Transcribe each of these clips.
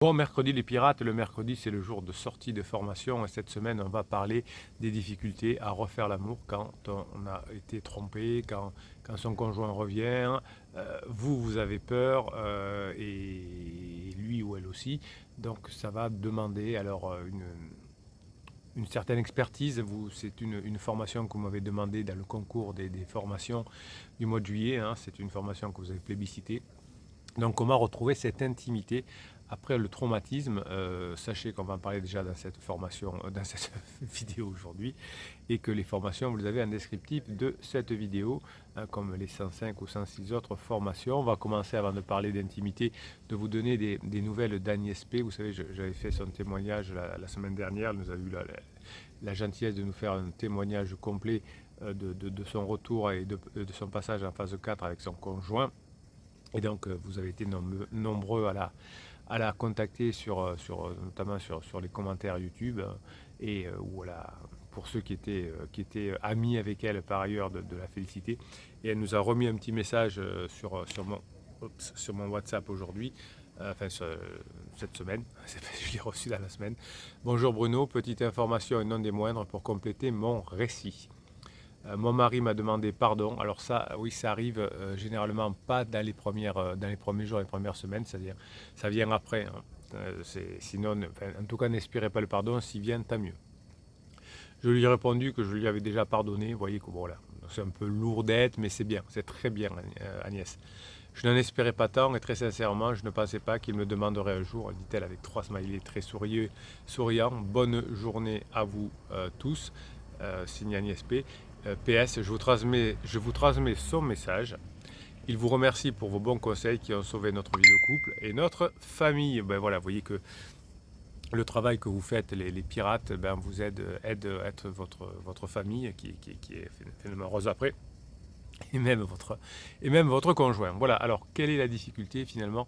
Bon mercredi les pirates, le mercredi c'est le jour de sortie de formation et cette semaine on va parler des difficultés à refaire l'amour quand on a été trompé, quand son conjoint revient, vous avez peur et lui ou elle aussi, donc ça va demander alors une certaine expertise. C'est une formation que vous m'avez demandé dans le concours des formations du mois de juillet, hein. C'est une formation que vous avez plébiscitée. Donc comment retrouver cette intimité après le traumatisme. Sachez qu'on va en parler déjà dans cette formation, dans cette vidéo aujourd'hui, et que les formations, vous les avez en descriptif de cette vidéo, hein, comme les 105 ou 106 autres formations. On va commencer, avant de parler d'intimité, de vous donner des nouvelles d'Agnès P. Vous savez, j'avais fait son témoignage la semaine dernière. Elle nous a eu la gentillesse de nous faire un témoignage complet de son retour et de son passage en phase 4 avec son conjoint. Et donc, vous avez été nombreux à la contacter notamment sur les commentaires YouTube et pour ceux qui étaient amis avec elle par ailleurs de la féliciter. Et elle nous a remis un petit message sur mon WhatsApp aujourd'hui, cette semaine, je l'ai reçu dans la semaine. Bonjour Bruno, petite information et non des moindres pour compléter mon récit. Mon mari m'a demandé pardon. Alors ça, oui, ça arrive généralement pas dans dans les premiers jours, les premières semaines, c'est-à-dire ça vient après, hein. Sinon, enfin, en tout cas, n'espérez pas le pardon. S'il vient, tant mieux. Je lui ai répondu que je lui avais déjà pardonné. Vous voyez que bon, là, c'est un peu lourdette, mais c'est bien, c'est très bien, Agnès. Je n'en espérais pas tant et très sincèrement, je ne pensais pas qu'il me demanderait un jour, dit-elle avec 3 smileys très souriants. Bonne journée à vous tous, signe Agnès P. PS, je vous transmets son message. Il vous remercie pour vos bons conseils qui ont sauvé notre vie de couple et notre famille. Ben voilà, vous voyez que le travail que vous faites, les pirates, ben vous aide à être votre famille qui est finalement heureuse après. Et même votre conjoint. Voilà, alors quelle est la difficulté finalement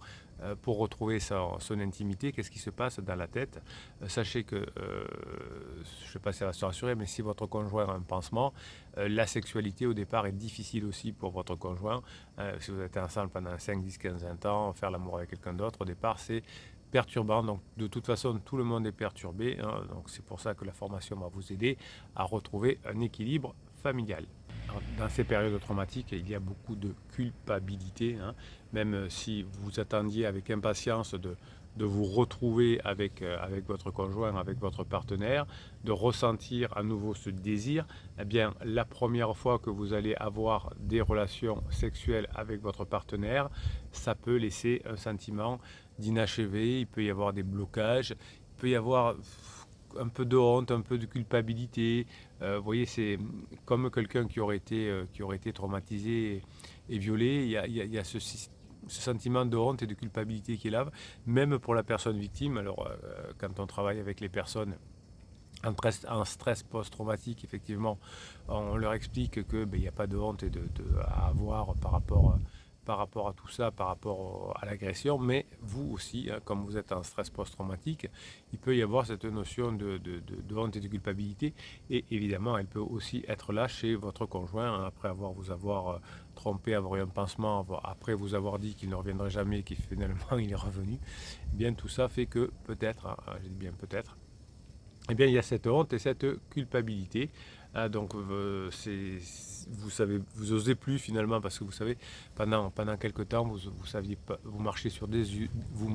pour retrouver son intimité? Qu'est-ce qui se passe dans la tête? Sachez que, je ne sais pas si ça va se rassurer, mais si votre conjoint a un pansement, la sexualité au départ est difficile aussi pour votre conjoint. Si vous êtes ensemble pendant 5, 10, 15, 20 ans, faire l'amour avec quelqu'un d'autre, au départ c'est perturbant. Donc de toute façon, tout le monde est perturbé, hein. Donc c'est pour ça que la formation va vous aider à retrouver un équilibre familial. Alors, dans ces périodes traumatiques, il y a beaucoup de culpabilité, hein. Même si vous attendiez avec impatience de vous retrouver avec votre conjoint, avec votre partenaire, de ressentir à nouveau ce désir, eh bien, la première fois que vous allez avoir des relations sexuelles avec votre partenaire, ça peut laisser un sentiment d'inachevé, il peut y avoir des blocages, il peut y avoir un peu de honte, un peu de culpabilité. Vous voyez, c'est comme quelqu'un qui aurait été traumatisé et violé. Il y a ce sentiment de honte et de culpabilité qui est là, même pour la personne victime. Alors, quand on travaille avec les personnes en stress post-traumatique, effectivement, on leur explique que il n'y a pas de honte à avoir par rapport à tout ça, par rapport à l'agression, mais vous aussi, hein, comme vous êtes en stress post-traumatique, il peut y avoir cette notion de honte et de culpabilité, et évidemment, elle peut aussi être là chez votre conjoint, hein, après vous avoir trompé, avoir eu un pansement, après vous avoir dit qu'il ne reviendrait jamais et qu'il finalement il est revenu. Eh bien, tout ça fait que peut-être, hein, je dis bien peut-être, eh bien, il y a cette honte et cette culpabilité. Ah, donc, vous savez, vous osez plus finalement parce que vous savez, pendant quelques temps, vous saviez pas, vous marchiez sur des œufs. Vous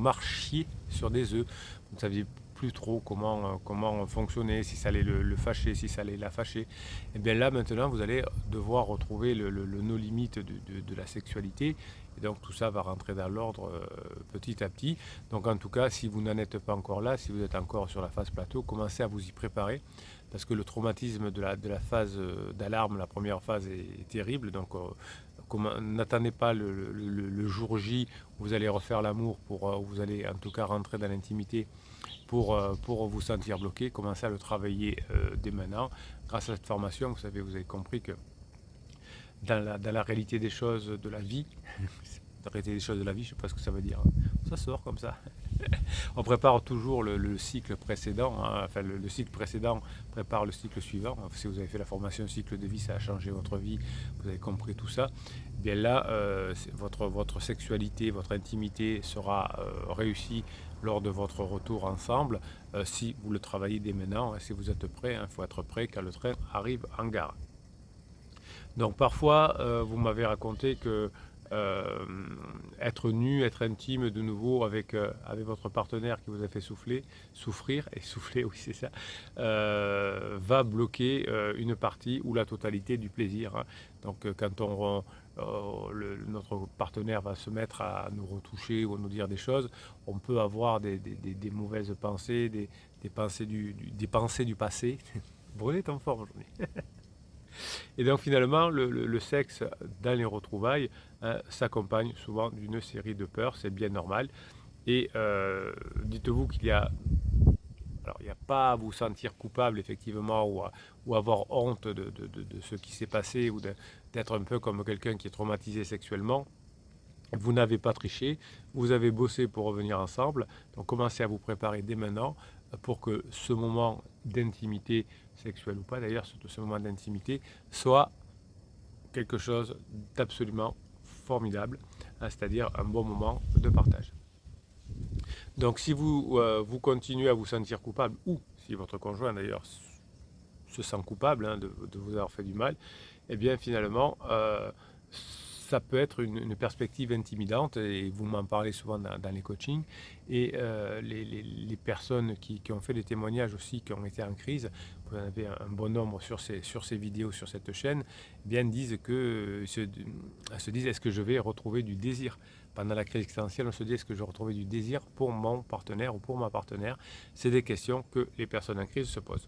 ne saviez plus trop comment fonctionner, si ça allait le fâcher, si ça allait la fâcher. Et bien là, maintenant, vous allez devoir retrouver le no limite de la sexualité. Et donc tout ça va rentrer dans l'ordre petit à petit. Donc en tout cas, si vous n'en êtes pas encore là, si vous êtes encore sur la phase plateau, commencez à vous y préparer parce que le traumatisme de la phase d'alarme, la première phase est terrible. Donc n'attendez pas le jour J où vous allez refaire l'amour, où vous allez en tout cas rentrer dans l'intimité pour vous sentir bloqué. Commencez à le travailler dès maintenant. Grâce à cette formation, vous savez, vous avez compris que dans la réalité des choses de la vie, la réalité des choses de la vie, je ne sais pas ce que ça veut dire, ça sort comme ça. On prépare toujours le cycle précédent, hein, enfin le cycle précédent prépare le cycle suivant. Si vous avez fait la formation cycle de vie, ça a changé votre vie, vous avez compris tout ça. Bien là, votre sexualité, votre intimité sera réussie lors de votre retour ensemble, si vous le travaillez dès maintenant, si vous êtes prêt, il faut être prêt quand le train arrive en gare. Donc parfois, vous m'avez raconté que être nu, être intime de nouveau avec votre partenaire qui vous a fait souffrir, et souffler, oui c'est ça, va bloquer une partie ou la totalité du plaisir, hein. Donc quand notre partenaire va se mettre à nous retoucher ou à nous dire des choses, on peut avoir des mauvaises pensées, des pensées du passé. Brûlé est en forme aujourd'hui. Et donc finalement, le sexe dans les retrouvailles, hein, s'accompagne souvent d'une série de peurs, c'est bien normal. Et dites-vous qu'il y a... Alors, il n'y a pas à vous sentir coupable, effectivement, ou avoir honte de ce qui s'est passé, ou d'être un peu comme quelqu'un qui est traumatisé sexuellement. Vous n'avez pas triché, vous avez bossé pour revenir ensemble, donc commencez à vous préparer dès maintenant pour que ce moment d'intimité, sexuelle ou pas d'ailleurs, surtout ce moment d'intimité, soit quelque chose d'absolument formidable, hein, c'est-à-dire un bon moment de partage. Donc si vous continuez à vous sentir coupable, ou si votre conjoint d'ailleurs se sent coupable, hein, de vous avoir fait du mal, eh bien finalement, ça peut être une perspective intimidante, et vous m'en parlez souvent dans les coachings, et les personnes qui ont fait des témoignages aussi, qui ont été en crise, vous en avez un bon nombre sur ces vidéos, sur cette chaîne, eh bien disent se disent est-ce que je vais retrouver du désir pendant la crise existentielle. On se dit est-ce que je vais retrouver du désir pour mon partenaire ou pour ma partenaire. C'est des questions que les personnes en crise se posent.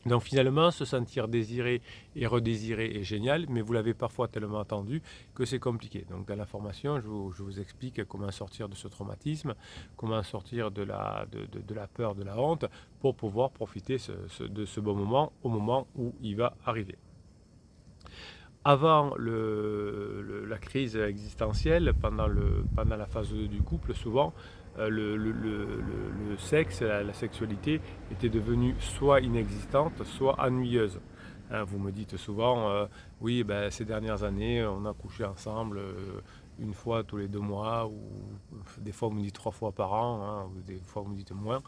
Donc finalement, se sentir désiré et redésiré est génial, mais vous l'avez parfois tellement entendu que c'est compliqué. Donc dans la formation, je vous explique comment sortir de ce traumatisme, comment sortir de la peur, de la honte, pour pouvoir profiter de ce bon moment au moment où il va arriver. Avant la crise existentielle, pendant la phase 2 du couple, souvent, le sexe, la sexualité était devenue soit inexistante, soit ennuyeuse. Hein, vous me dites souvent, oui, ben, ces dernières années, on a couché ensemble une fois tous les 2 mois, ou des fois vous me dites 3 fois par an, hein, ou des fois vous me dites moins.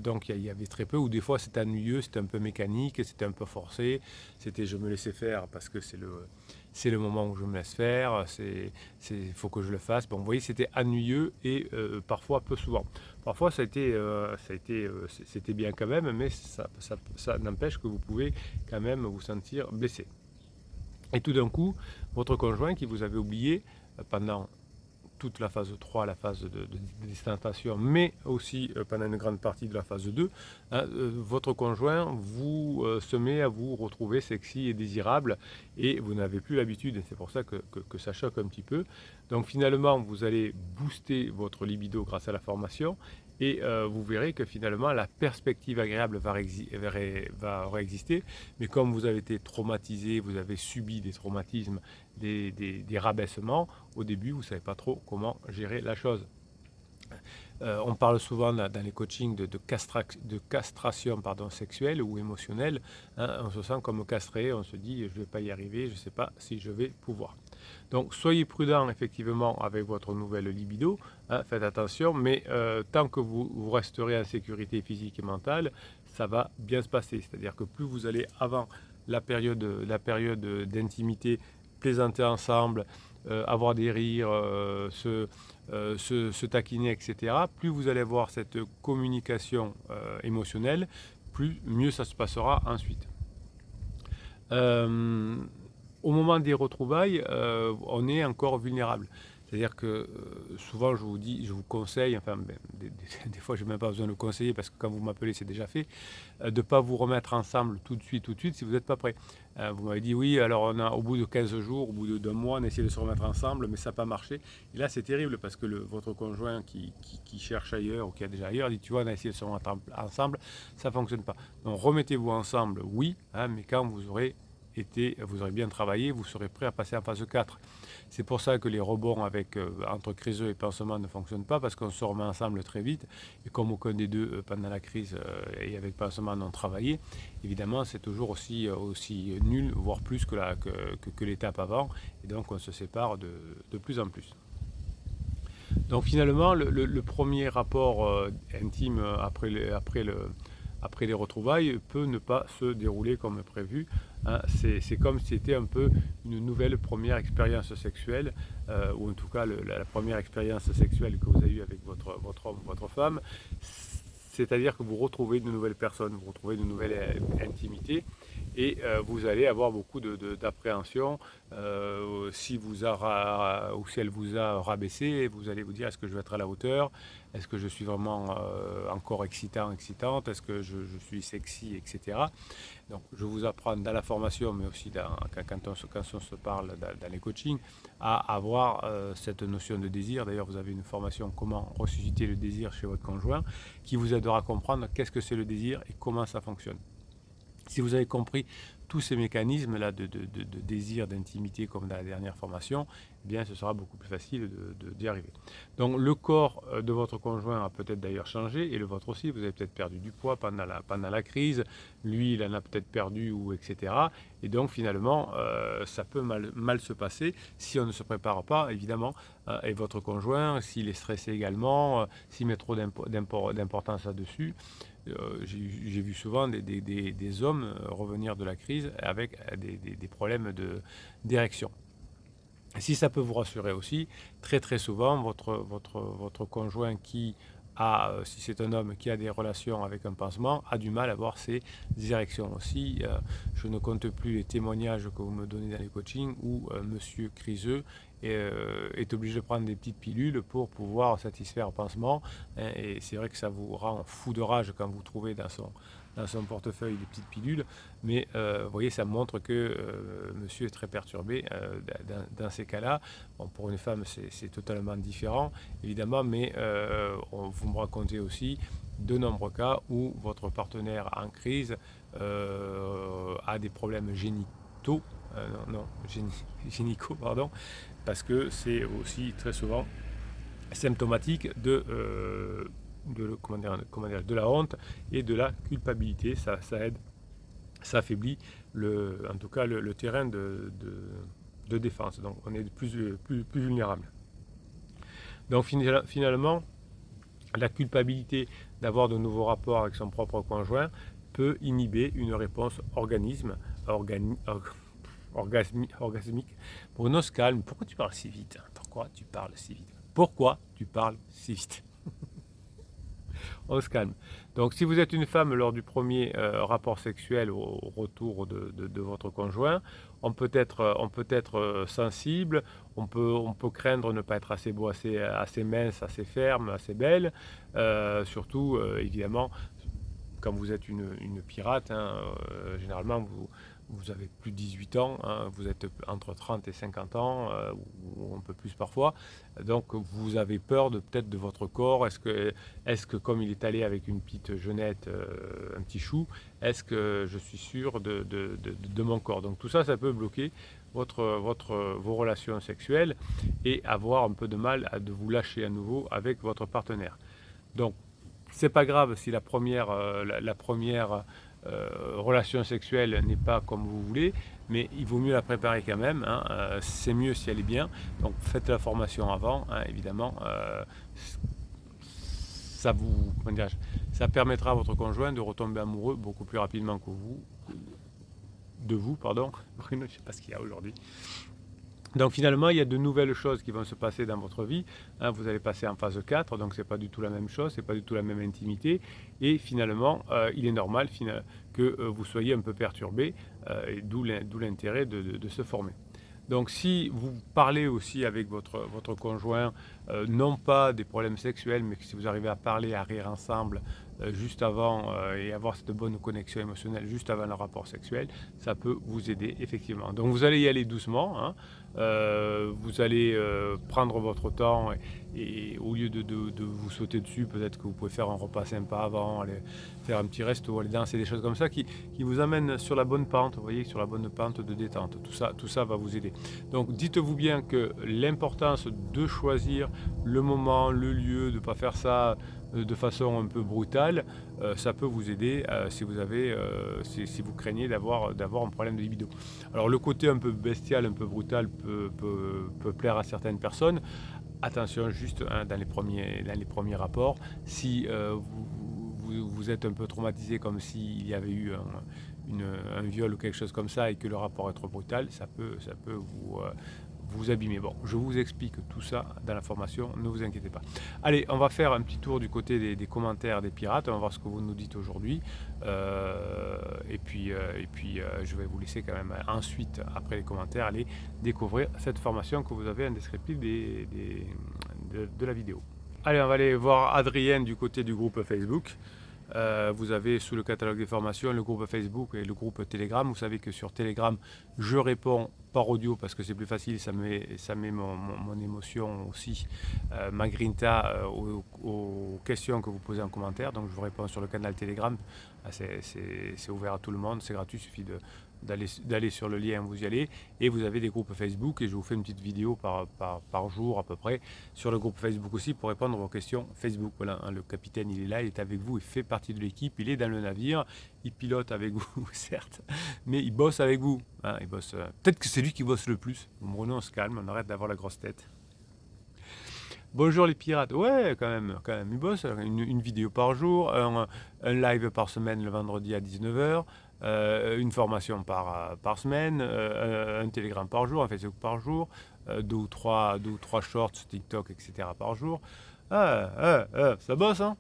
Donc il y avait très peu, ou des fois c'était ennuyeux, c'était un peu mécanique, c'était un peu forcé, c'était je me laissais faire parce que c'est le moment où je me laisse faire, il faut que je le fasse. Bon, vous voyez, c'était ennuyeux et parfois peu souvent. Parfois c'était bien quand même, mais ça n'empêche que vous pouvez quand même vous sentir blessé. Et tout d'un coup, votre conjoint qui vous avait oublié pendant toute la phase 3, la phase de distanciation, mais aussi pendant une grande partie de la phase 2, hein, votre conjoint vous se met à vous retrouver sexy et désirable, et vous n'avez plus l'habitude, et c'est pour ça que ça choque un petit peu. Donc finalement, vous allez booster votre libido grâce à la formation, et vous verrez que finalement la perspective agréable va réexister, mais comme vous avez été traumatisé, vous avez subi des traumatismes, des rabaissements, au début vous ne savez pas trop comment gérer la chose. On parle souvent dans les coachings de castration sexuelle ou émotionnelle, hein, on se sent comme castré, on se dit je ne vais pas y arriver, je ne sais pas si je vais pouvoir. Donc soyez prudent effectivement avec votre nouvelle libido, hein, faites attention, mais tant que vous resterez en sécurité physique et mentale, ça va bien se passer. C'est-à-dire que plus vous allez avant la période d'intimité, plaisanter ensemble, avoir des rires, se taquiner, etc., plus vous allez avoir cette communication émotionnelle, mieux ça se passera ensuite. Au moment des retrouvailles, on est encore vulnérable. C'est-à-dire que souvent je vous conseille, enfin des fois je n'ai même pas besoin de le conseiller parce que quand vous m'appelez c'est déjà fait, de ne pas vous remettre ensemble tout de suite si vous n'êtes pas prêt. Vous m'avez dit oui, alors au bout de 15 jours, au bout d'un mois, on essaie de se remettre ensemble, mais ça n'a pas marché. Et là c'est terrible parce que votre conjoint qui cherche ailleurs ou qui a déjà ailleurs dit tu vois on a essayé de se remettre ensemble, ça ne fonctionne pas. Donc remettez-vous ensemble, oui, hein, mais quand vous aurez bien travaillé, vous serez prêt à passer en phase 4. C'est pour ça que les rebonds entre criseux et pansement ne fonctionnent pas, parce qu'on se remet ensemble très vite, et comme aucun des deux pendant la crise et avec pansement n'ont travaillé, évidemment c'est toujours aussi nul, voire plus que l'étape avant, et donc on se sépare de plus en plus. Donc finalement, le premier rapport intime après les retrouvailles peut ne pas se dérouler comme prévu. Hein. C'est comme si c'était un peu une nouvelle première expérience sexuelle, ou en tout cas la première expérience sexuelle que vous avez eue avec votre homme, votre femme. C'est-à-dire que vous retrouvez de nouvelles personnes, vous retrouvez de nouvelles intimités, et vous allez avoir beaucoup d'appréhension. Si ou si elle vous a rabaissé, vous allez vous dire: est-ce que je vais être à la hauteur? Est-ce que je suis vraiment encore excitante? Est-ce que je suis sexy, etc. Donc je vous apprends dans la formation, mais aussi quand on se parle dans les coachings, à avoir cette notion de désir. D'ailleurs, vous avez une formation comment ressusciter le désir chez votre conjoint, qui vous aidera à comprendre qu'est-ce que c'est le désir et comment ça fonctionne. Si vous avez compris tous ces mécanismes-là de désir, d'intimité, comme dans la dernière formation, eh bien, ce sera beaucoup plus facile d'y arriver. Donc, le corps de votre conjoint a peut-être d'ailleurs changé, et le vôtre aussi. Vous avez peut-être perdu du poids pendant la crise. Lui, il en a peut-être perdu, etc. Et donc, finalement, ça peut mal se passer si on ne se prépare pas, évidemment. Et votre conjoint, s'il est stressé également, s'il met trop d'importance là-dessus. J'ai vu souvent des hommes revenir de la crise avec des problèmes d'érection. Si ça peut vous rassurer aussi, très très souvent, votre conjoint si c'est un homme qui a des relations avec un pansement, a du mal à avoir ses érections aussi. Je ne compte plus les témoignages que vous me donnez dans les coachings où monsieur Criseux est obligé de prendre des petites pilules pour pouvoir satisfaire le pansement. Et c'est vrai que ça vous rend fou de rage quand vous trouvez dans son portefeuille des petites pilules, mais vous voyez, ça montre que monsieur est très perturbé dans ces cas-là. Bon, pour une femme, c'est totalement différent, évidemment, mais vous me racontez aussi de nombreux cas où votre partenaire en crise a des problèmes génitaux, génicaux, pardon, parce que c'est aussi très souvent symptomatique de la honte et de la culpabilité. Ça aide, ça affaiblit en tout cas le terrain de défense. Donc on est plus vulnérable. Donc finalement, la culpabilité d'avoir de nouveaux rapports avec son propre conjoint peut inhiber une réponse orgasmique. Bruno se calme. Pourquoi tu parles si vite? Pourquoi tu parles si vite? Pourquoi tu parles si vite? On se calme. Donc si vous êtes une femme lors du premier rapport sexuel au retour de votre conjoint, on peut être sensible, on peut craindre ne pas être assez beau, assez mince, assez ferme, assez belle. Surtout, évidemment, quand vous êtes une pirate, généralement vous avez plus de 18 ans, vous êtes entre 30 et 50 ans, ou un peu plus parfois, donc vous avez peur peut-être de votre corps. Est-ce que comme il est allé avec une petite jeunette, un petit chou, est-ce que je suis sûr de mon corps? Donc tout ça, ça peut bloquer vos relations sexuelles et avoir un peu de mal de vous lâcher à nouveau avec votre partenaire. Donc c'est pas grave si la première relation sexuelle n'est pas comme vous voulez, mais il vaut mieux la préparer quand même. C'est mieux si elle est bien. Donc faites la formation avant, évidemment. Ça permettra à votre conjoint de retomber amoureux beaucoup plus rapidement de vous. Bruno, je ne sais pas ce qu'il y a aujourd'hui. Donc finalement, il y a de nouvelles choses qui vont se passer dans votre vie. Vous allez passer en phase 4, donc ce n'est pas du tout la même chose, ce n'est pas du tout la même intimité. Et finalement, il est normal que vous soyez un peu perturbé, et d'où l'intérêt de se former. Donc si vous parlez aussi avec votre conjoint, non pas des problèmes sexuels, mais que si vous arrivez à parler, à rire ensemble juste avant, et avoir cette bonne connexion émotionnelle juste avant le rapport sexuel, ça peut vous aider effectivement. Donc vous allez y aller doucement, vous allez prendre votre temps, et au lieu de vous sauter dessus, peut-être que vous pouvez faire un repas sympa avant, aller faire un petit resto, aller danser, des choses comme ça qui vous amènent sur la bonne pente, vous voyez, sur la bonne pente de détente. Tout ça va vous aider. Donc dites-vous bien que l'importance de choisir le moment, le lieu, de ne pas faire ça de façon un peu brutale, ça peut vous aider si vous craignez d'avoir un problème de libido. Alors le côté un peu bestial, un peu brutal peut plaire à certaines personnes. attention juste hein, dans les premiers rapports, si vous êtes un peu traumatisé comme s'il y avait eu un viol ou quelque chose comme ça et que le rapport est trop brutal, ça peut vous abîmer. Bon, je vous explique tout ça dans la formation, ne vous inquiétez pas. Allez, on va faire un petit tour du côté des commentaires des pirates, on va voir ce que vous nous dites aujourd'hui. Et puis, je vais vous laisser quand même ensuite, après les commentaires, aller découvrir cette formation que vous avez en descriptif de la vidéo. Allez, on va aller voir Adrienne du côté du groupe Facebook. Vous avez sous le catalogue des formations le groupe Facebook et le groupe Telegram. Vous savez que sur Telegram, je réponds par audio parce que c'est plus facile, ça met mon émotion aussi, ma grinta aux questions que vous posez en commentaire. Donc je vous réponds sur le canal Telegram. C'est ouvert à tout le monde, c'est gratuit, il suffit d'aller sur le lien, vous y allez, et vous avez des groupes Facebook, et je vous fais une petite vidéo par jour à peu près sur le groupe Facebook aussi pour répondre à vos questions Facebook. Voilà, hein, le capitaine il est là, il est avec vous, il fait partie de l'équipe, il est dans le navire, il pilote avec vous certes, mais il bosse avec vous, hein, il bosse, peut-être que c'est lui qui bosse le plus. Bruno, on se calme, on arrête d'avoir la grosse tête. Bonjour les pirates, ouais quand même, ils bossent, une vidéo par jour, un live par semaine le vendredi à 19h, une formation par semaine, un Telegram par jour, un Facebook par jour, deux ou trois shorts, TikTok, etc. par jour. Ça bosse, hein.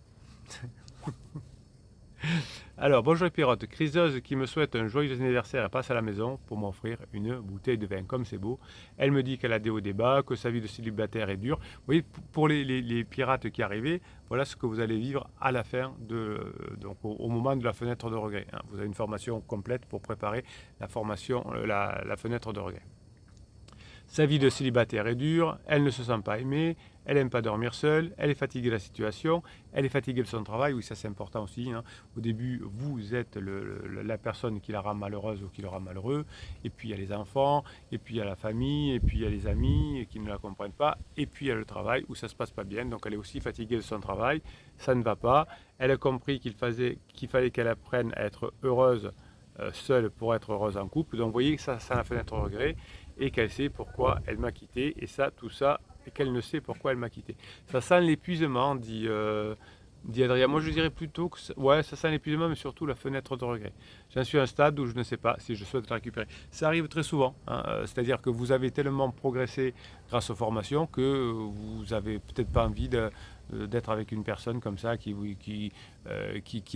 Alors, bonjour les pirates, Criseuse qui me souhaite un joyeux anniversaire et passe à la maison pour m'offrir une bouteille de vin, comme c'est beau. Elle me dit qu'elle a des hauts et des bas, que sa vie de célibataire est dure. Vous voyez, pour les pirates qui arrivaient, voilà ce que vous allez vivre à la fin, donc au moment de la fenêtre de regret. Hein. Vous avez une formation complète pour préparer la formation, la fenêtre de regret. Sa vie de célibataire est dure, elle ne se sent pas aimée, elle n'aime pas dormir seule, elle est fatiguée de la situation, elle est fatiguée de son travail, oui ça c'est important aussi. Hein. Au début, vous êtes la personne qui la rend malheureuse ou qui le rend malheureux, et puis il y a les enfants, et puis il y a la famille, et puis il y a les amis qui ne la comprennent pas, et puis il y a le travail où ça ne se passe pas bien, donc elle est aussi fatiguée de son travail, ça ne va pas, elle a compris qu'il fallait qu'elle apprenne à être heureuse seule pour être heureuse en couple, donc vous voyez que ça c'est la fenêtre regret, et qu'elle sait pourquoi elle m'a quitté, et tout ça, et qu'elle ne sait pourquoi elle m'a quitté. Ça sent l'épuisement, dit Adrien. Moi je dirais plutôt que ça sent l'épuisement, mais surtout la fenêtre de regret. J'en suis à un stade où je ne sais pas si je souhaite la récupérer. Ça arrive très souvent, hein, c'est-à-dire que vous avez tellement progressé grâce aux formations que vous n'avez peut-être pas envie d'être avec une personne comme ça qui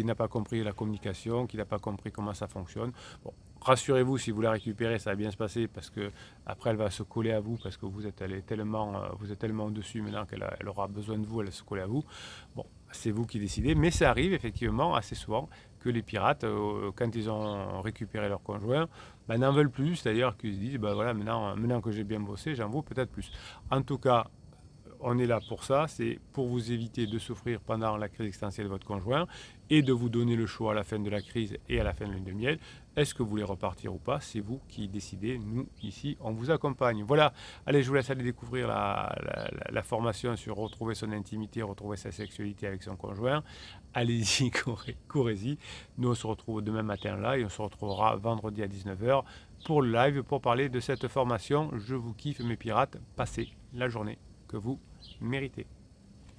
n'a pas compris la communication, qui n'a pas compris comment ça fonctionne. Bon, rassurez-vous, si vous la récupérez, ça va bien se passer parce que après elle va se coller à vous parce que vous êtes tellement au-dessus maintenant qu'elle aura besoin de vous, elle va se coller à vous. Bon, c'est vous qui décidez, mais ça arrive effectivement assez souvent que les pirates, quand ils ont récupéré leur conjoint, n'en veulent plus, c'est-à-dire qu'ils se disent, voilà, maintenant que j'ai bien bossé, j'en vaux peut-être plus. En tout cas, on est là pour ça, c'est pour vous éviter de souffrir pendant la crise existentielle de votre conjoint et de vous donner le choix à la fin de la crise et à la fin de lune de miel. Est-ce que vous voulez repartir ou pas? C'est vous qui décidez. Nous, ici, on vous accompagne. Voilà, allez, je vous laisse aller découvrir la formation sur retrouver son intimité, retrouver sa sexualité avec son conjoint. Allez-y, courez-y. Nous, on se retrouve demain matin là et on se retrouvera vendredi à 19h pour le live, pour parler de cette formation. Je vous kiffe mes pirates, passez la journée que vous méritez.